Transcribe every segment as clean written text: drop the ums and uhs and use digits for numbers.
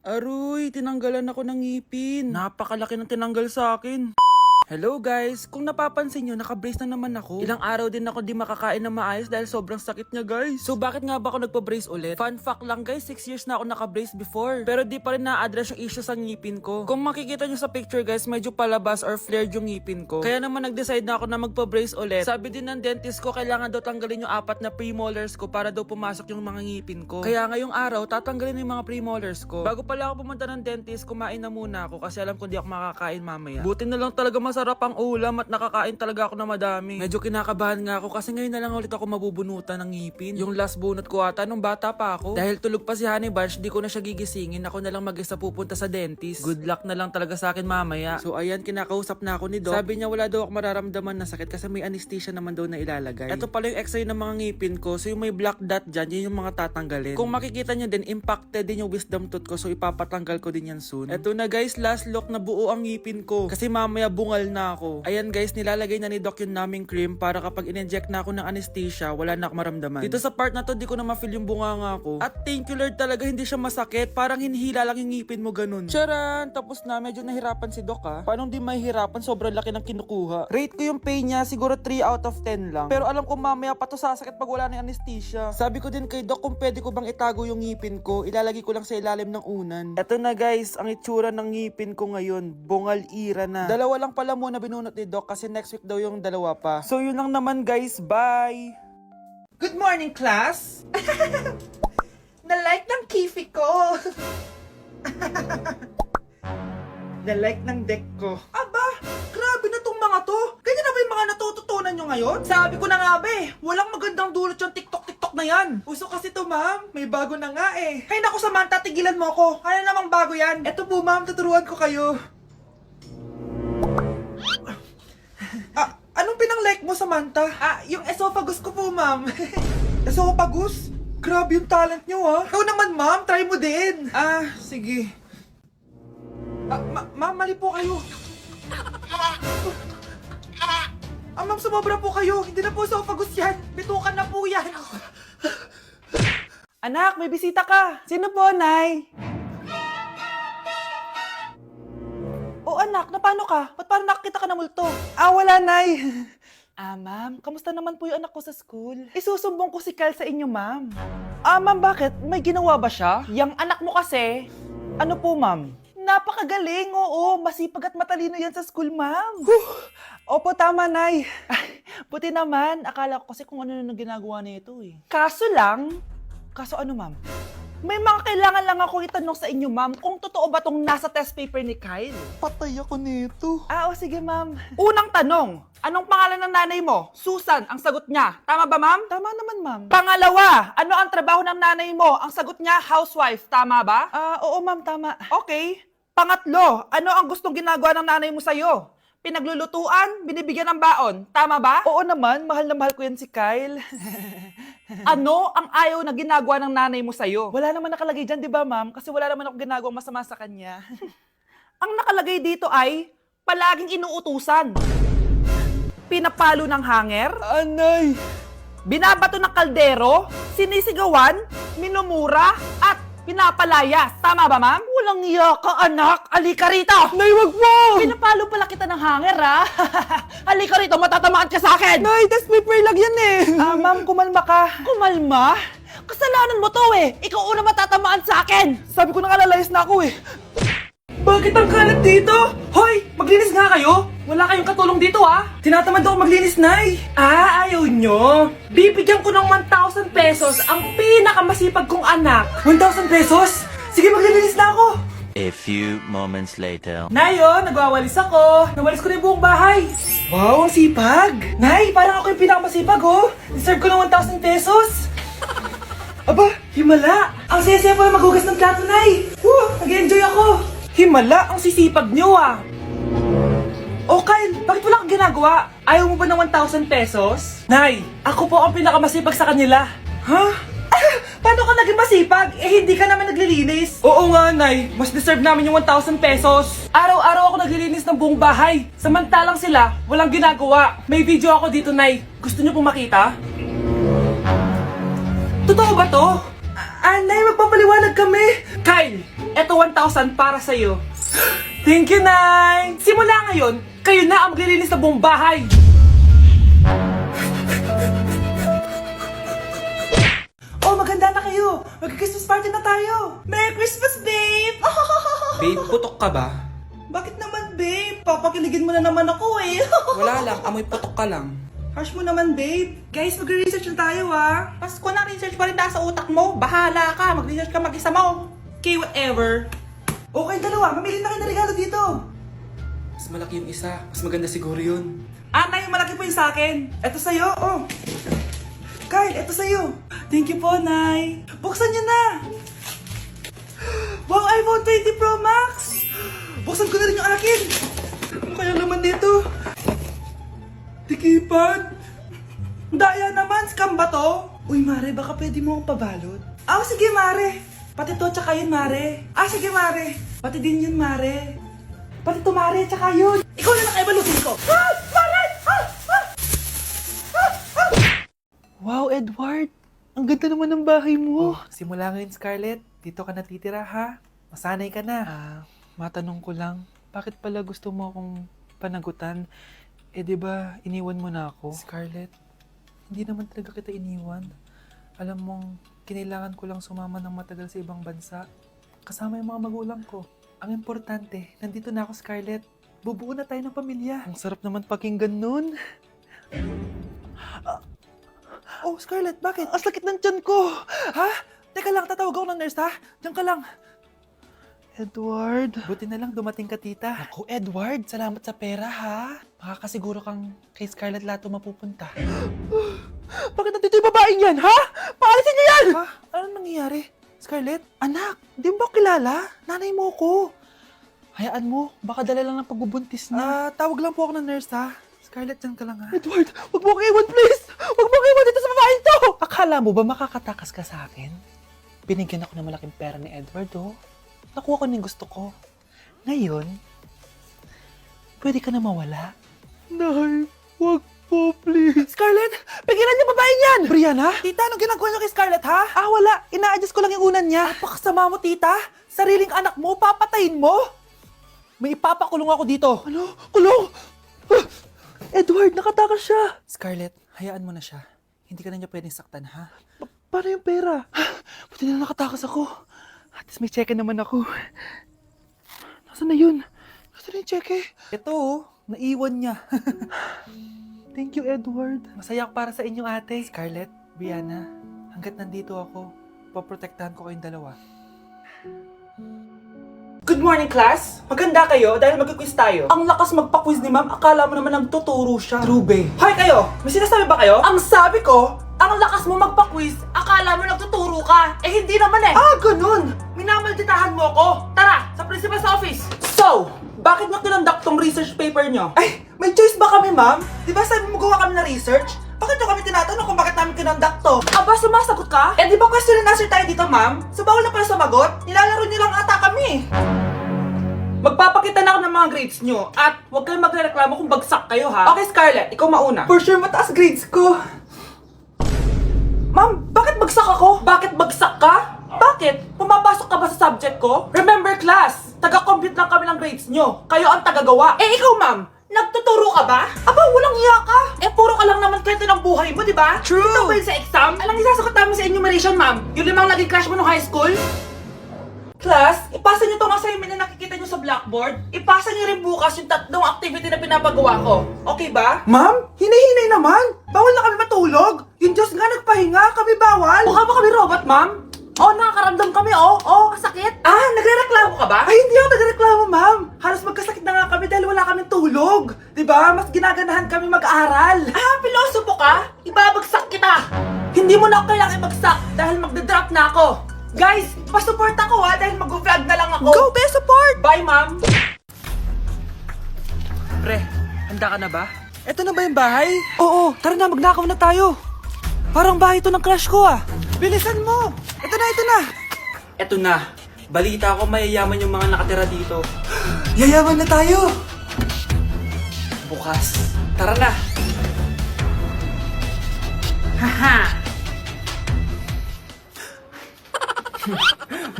Aroy, tinanggalan ako ng ngipin. Napakalaki ng tinanggal sa akin. Hello guys! Kung napapansin nyo, naka-brace na naman ako. Ilang araw din ako di makakain na maayos dahil sobrang sakit niya guys. So bakit nga ba ako nagpa-brace ulit? Fun fact lang guys, 6 years na ako naka-brace before. Pero di pa rin na-address yung issue sa ngipin ko. Kung makikita nyo sa picture guys, medyo palabas or flared yung ngipin ko. Kaya naman nag-decide na ako na magpa-brace ulit. Sabi din ng dentist ko, kailangan daw tanggalin yung 4 na premolars ko para daw pumasok yung mga ngipin ko. Kaya ngayong araw, tatanggalin yung mga premolars ko. Bago pala ako pumunta ng dentist, kumain na muna ako kasi alam ko di ako makakain mamaya. Buti na lang talaga masarap ang ulam at nakakain talaga ako na madami. Medyo kinakabahan nga ako kasi ngayon na lang ulit ako mabubunutan ng ngipin. Yung last bunot ko ata nung bata pa ako. Dahil tulog pa si Honey Bunch, di ko na siya gigisingin. Ako na lang mag-isa pupunta sa dentist. Good luck na lang talaga sa akin mamaya. So ayan, kinakausap na ako ni Doc. Sabi niya wala daw ako mararamdaman na sakit kasi may anesthesia naman daw na ilalagay. Ito pala yung x-ray ng mga ngipin ko. So yung may black dot dyan, yun yung mga tatanggalin. Kung makikita niyo din, impacted din yung wisdom tooth ko. So ipapatanggal ko din yan soon. Ito na guys, last look na buo ang ngipin ko. Kasi mamaya bungal na ako. Ayan guys, nilalagay na ni Doc yung naming cream para kapag in-inject na ako ng anesthesia, wala na ako maramdaman. Dito sa part na to, di ko na ma-feel yung bunganga ko. At thank you Lord talaga, hindi siya masakit. Parang hinihila lang yung ngipin mo ganun. Charan! Tapos na, medyo nahirapan si Doc ha. Paano di mahihirapan? Sobrang laki ng kinukuha. Rate ko yung pain niya, siguro 3 out of 10 lang. Pero alam ko mamaya pa to sasakit pag wala na yung anesthesia. Sabi ko din kay Doc kung pwede ko bang itago yung ngipin ko, ilalagay ko lang sa ilalim ng unan. Eto na guys, ang itsura ng ngipin ko ngayon. Bungal ira na. Dalawa lang pala muna binunot ni Doc kasi next week daw yung dalawa pa. So yun lang naman guys, bye! Good morning, class! Na-like ng kifi ko! Na-like ng deck ko. Aba, grabe na tong mga to! Ganyan na ba yung mga natututunan nyo ngayon? Sabi ko na nga ba walang magandang dulot yung TikTok na yan. Uso kasi to ma'am, may bago na nga eh. Hay naku Samantha, tigilan mo ako. Ano namang bago yan? Eto po ma'am, tuturuan ko kayo. Anong pinang-like mo, Samantha? Yung esophagus ko po, ma'am. Esophagus? Grabe yung talent nyo, ha? Ikaw naman, ma'am. Try mo din. Sige. Ma'am, mali po kayo. Ma'am, sumobra po kayo. Hindi na po esophagus yan. Bitukan na po yan. Anak, may bisita ka. Sino po, Nay? Oh anak, na paano ka? Ba't parang nakakita ka ng multo? Wala Nay. Ma'am, kamusta naman po yung anak ko sa school? Isusumbong ko si Kyle sa inyo, ma'am. Ma'am, bakit? May ginawa ba siya? Yang anak mo kasi. Ano po, ma'am? Napakagaling, oo. Masipag at matalino yan sa school, ma'am. Opo, tama, Nay. Buti naman. Akala ko kasi kung ano nang ginagawa nito eh. Kaso ano, ma'am? May mga kailangan lang ako itanong sa inyo, ma'am, kung totoo ba tong nasa test paper ni Kyle? Patay ako nito. O sige, ma'am. Unang tanong, anong pangalan ng nanay mo? Susan, ang sagot niya. Tama ba, ma'am? Tama naman, ma'am. Pangalawa, ano ang trabaho ng nanay mo? Ang sagot niya, housewife. Tama ba? Oo, ma'am, tama. Okay. Pangatlo, ano ang gustong ginagawa ng nanay mo sa'yo? Pinaglulutuan, binibigyan ng baon. Tama ba? Oo naman, mahal na mahal ko yan si Kyle. Ano ang ayaw na ginagawa ng nanay mo sa'yo? Wala naman nakalagay dyan, di ba ma'am? Kasi wala naman ako ginagawang masama sa kanya. Ang nakalagay dito ay, palaging inuutusan. Pinapalo ng hanger. Anay! Binabato ng kaldero. Sinisigawan. Minumura. At pinapalayas. Tama ba ma'am? Walang iya ka anak. Halika rito. Nay, wag mo! Pinapalo pala kita ng hanger ha. Halika rito, matatamaan ka sa akin. Nay, test paper lang yan eh! Ma'am, kumalma ka. Kumalma? Kasalanan mo to eh. Ikaw una matatamaan sa akin. Sabi ko nakalayas na ako eh. Bakit ang kalat dito? Hoy, maglinis nga kayo. Wala kayong katulong dito ha. Tinatamad ako maglinis, Nay. Ayaw nyo. Bibigyan ko ng 1,000 pesos ang pinakamasipag kong anak. 1,000 pesos? Sige, maglilinis na ako. A few moments later. Nayo, nagwawalis ako. Nawalis ko na yung buong bahay. Wow, ang sipag. Nay, parang ako yung pinakamasipag oh. Deserve ko ng 1,000 pesos. Aba, himala. Ang saya-saya pala maghugas ng plato, Nay. Nag-enjoy ako. Himala, ang sisipag nyo ah. Oh Kyle, bakit wala kang ginagawa? Ayaw mo ba ng 1,000 pesos? Nay, ako po ang pinakamasipag sa kanila. Ha? Paano ka naging masipag? Hindi ka naman naglilinis. Oo nga, Nay. Mas deserve namin yung 1,000 pesos. Araw-araw ako naglilinis ng buong bahay. Samantalang sila, walang ginagawa. May video ako dito, Nay. Gusto niyo pong makita? Totoo ba to? Nay, magpapaliwanag kami! Kyle, eto 1,000 para sa'yo. Thank you, Nay! Simula ngayon, kayo na ang maglilinis sa buong bahay! Oh, maganda na kayo! Mag-Christmas party na tayo! Merry Christmas, babe! Babe, putok ka ba? Bakit naman, babe? Papakiligin mo na naman ako eh! Wala lang, amoy putok ka lang. Harsh mo naman, babe. Guys, mag-research na tayo, ah. Pasko na, research pa rin nasa utak mo. Bahala ka. Mag-research ka mag-isa mo. Okay, whatever. Okay, dalawa. Mamili na kayo ng regalo dito. Mas malaki yung isa, mas maganda siguro yun. Nay, malaki po yung sa akin. Ito sa'yo, oh. Kyle, ito sa'yo. Thank you po, Nay. Buksan niyo na. Wow, iPhone 20 Pro Max. Buksan ko na rin yung akin. Ano kaya laman dito? Tikipad? Daya naman, scam ba to? Uy, Mare, baka pwede mo akong pabalot. Sige, Mare. Pati to, tsaka yun, Mare. Sige, Mare. Pati din yun, Mare. Pati to, Mare, tsaka yun. Ikaw na nakaibalutin ko. Mare! Wow, Edward. Ang ganda naman ng bahay mo. Simula ngayon, Scarlett. Dito ka natitira, ha? Masanay ka na. Matanong ko lang, bakit pala gusto mo akong panagutan? Di ba, iniwan mo na ako? Scarlett, hindi naman talaga kita iniwan. Alam mong, kinailangan ko lang sumama ng matagal sa ibang bansa. Kasama yung mga magulang ko. Ang importante, nandito na ako, Scarlett. Bubuo na tayo ng pamilya. Ang sarap naman pakinggan nun. Oh, Scarlett, bakit? Ang sakit ng tiyan ko! Ha? Teka lang, tatawag ako ng nurse, ha? Diyan ka lang. Edward. Buti na lang dumating ka, tita. Ako, Edward, salamat sa pera, ha? Makakasiguro kang kay Scarlett Lato mapupunta. Bakit nandito yung babaeng yan, ha? Paalisin niyo yan! Ha? Anong nangyayari? Scarlett? Anak, di mo ba kilala? Nanay mo ko. Hayaan mo, baka dala lang ng pagbubuntis niya. Tawag lang po ako ng nurse, ha? Scarlett, dyan ka lang, ha? Edward, wag mo akong iwan, please! Wag mo akong iwan dito sa babaeng to! Akala mo ba makakatakas ka sa akin? Binigyan ako ng malaking pera ni Edward, oh. Nakuha ko na yung gusto ko. Ngayon, pwede ka na mawala. Nay, wag po, please. Scarlett, pigilan niyo babae niyan! Brianna? Tita, anong ginagawa niyo kay Scarlett, ha? Wala. Ina-adjust ko lang yung unan niya. Napakasama mo, tita. Sariling anak mo, papatayin mo? May ipapakulong ako dito. Ano? Kulong? Edward, nakatakas siya. Scarlett, hayaan mo na siya. Hindi ka na niya pwedeng saktan, ha? Paano yung pera? Buti na nakatakas ako. At least may cheque naman ako. Nasaan na yun? Nasaan na yung cheque? Ito, naiwan niya. Thank you, Edward. Masaya ako para sa inyong ate. Scarlett, Brianna, hanggat nandito ako, poprotektahan ko kayong dalawa. Good morning, class! Maganda kayo dahil mag-quiz tayo. Ang lakas magpa-quiz ni ma'am, akala mo naman nagtuturo siya. True, babe. Hoy kayo! May sinasabi ba kayo? Ang sabi ko, ang lakas mo magpa-quiz, akala mo nagtuturo ka. Hindi naman eh. Ganun! Minamalditahan mo ako. Tara, sa principal's office. So, bakit nyo kinonduct tong research paper nyo? May choice ba kami, ma'am? Di ba sabi mo gawa kami na research? Bakit nyo kami tinatanong kung bakit namin kinonduct to? Sumasagot ka? Di ba question and answer tayo dito, ma'am? So, bawal na pala sumagot? Nilalaro nyo lang ata kami. Magpapakita na ako ng mga grades nyo at huwag kayong magreklamo kung bagsak kayo, ha? Okay, Scarlett, ikaw mauna. For sure, mataas grades ko. Ma'am, bakit bagsak ako? Bakit bagsak ka? Bakit? Pumapasok ka ba sa subject ko? Remember, class, taga-compute lang kami ng grades nyo. Kayo ang tagagawa. Ikaw, ma'am, nagtuturo ka ba? Walang iya ka. Puro ka lang naman kwento ng buhay mo, di ba? True. Ito ba yun sa exam? Alang isasagot namin sa enumeration, ma'am. Yung 5 naging crush mo nung high school? Class, ipasa niyo tong assignment na nakikita niyo sa blackboard. Ipasa niyo rin bukas yung 3 activity na pinapagawa ko. Okay ba? Ma'am, hinay-hinay naman. Bawal na kami matulog. Yung Diyos nga nagpahinga, kami bawal. Mukha ba kami robot, ma'am? Nakakaramdam kami, kasakit. Nagrereklamo ka ba? Hindi ako nagrereklamo, ma'am. Halos magkasakit na nga kami dahil wala kaming tulog. Diba? Mas ginaganahan kami mag-aral. Pilosopo ka? Ibabagsak kita. Hindi mo na ako kailangan ibagsak dahil magdadrop na ako. Guys, pa-support ako dahil mag-vlog na lang ako. Go, be support! Bye, ma'am! Pre, handa ka na ba? Ito na ba yung bahay? Oo, tara na, magnakaw na tayo. Parang bahay ito ng crush ko Bilisan mo! Ito na! Ito na. Balita ko mayayaman yung mga nakatira dito. Yayaman na tayo! Bukas. Tara na! Haha!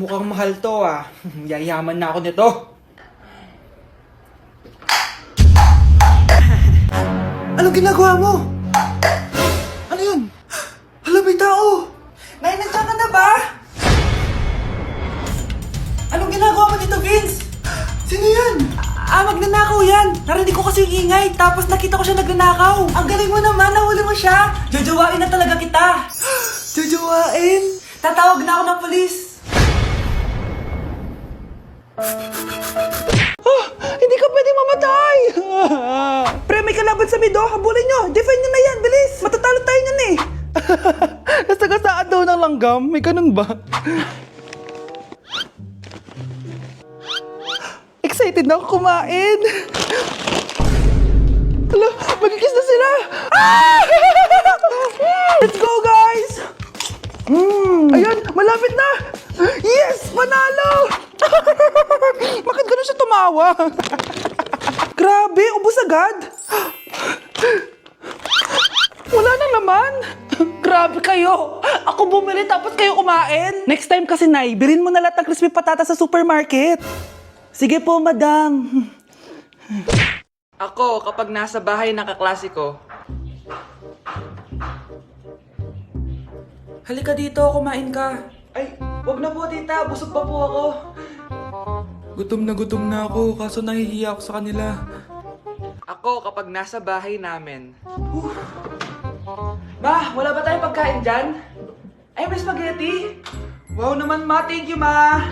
Mukhang mahal to ah. Yayaman na ako nito. Anong ginagawa mo? Ano yun? Hala, may tao! Nay, nandiyan ka na ba? Anong ginagawa mo dito, Vince? Sino yan? Magnanakaw yan! Narinig ko kasi yung ingay, tapos nakita ko siya nagnanakaw. Ang galing mo naman, nahuli mo siya! Jojowain na talaga kita! Jojowain? Tatawag na ako ng polis! Hindi ka pwede mamatay! Pre, may kalaban sa mido. Habulin nyo. Defend nyo na yan. Bilis. Matatalo tayo nyan eh. Nasagasaan daw ng langgam. May ganun ba? Excited na ako kumain. Hala, magkikis na sila. Ah! Let's go, guys! Ayan, malapit na! Yes! Panalo! Bakit ganun siya tumawa? Grabe, ubos agad! Wala na naman! Grabe kayo! Ako bumili tapos kayo kumain! Next time kasi, Nay, bilhin mo na lahat ng crispy patata sa supermarket! Sige po, madam! Ako, kapag nasa bahay ng kaklase ko, Halika dito, kumain ka. Ay, wag na po tita, busog pa po ako. Gutom na ako, kaso nahihiya ako sa kanila. ako kapag nasa bahay namin, Ma, wala ba tayong pagkain dyan? Ay, may spaghetti. Wow naman ma, thank you ma.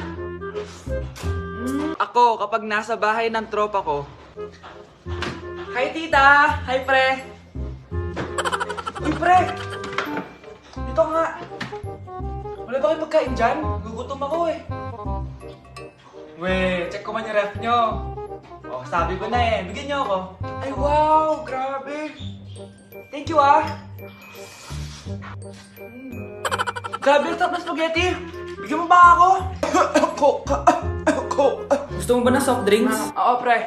ako kapag nasa bahay ng tropa ko, Hi tita, hi pre. Uy pre, dito ka nga. Wala ba kayong pagkain dyan? Gugutom ako eh. We, check ko man yung ref nyo. Oh, sabi ko na eh, bigyan nyo ako. Ay wow, grabe. Thank you ah. Grabe, ang sarap na spaghetti. Bigyan mo ba ako? Gusto mo ba ng soft drinks? Oo pre.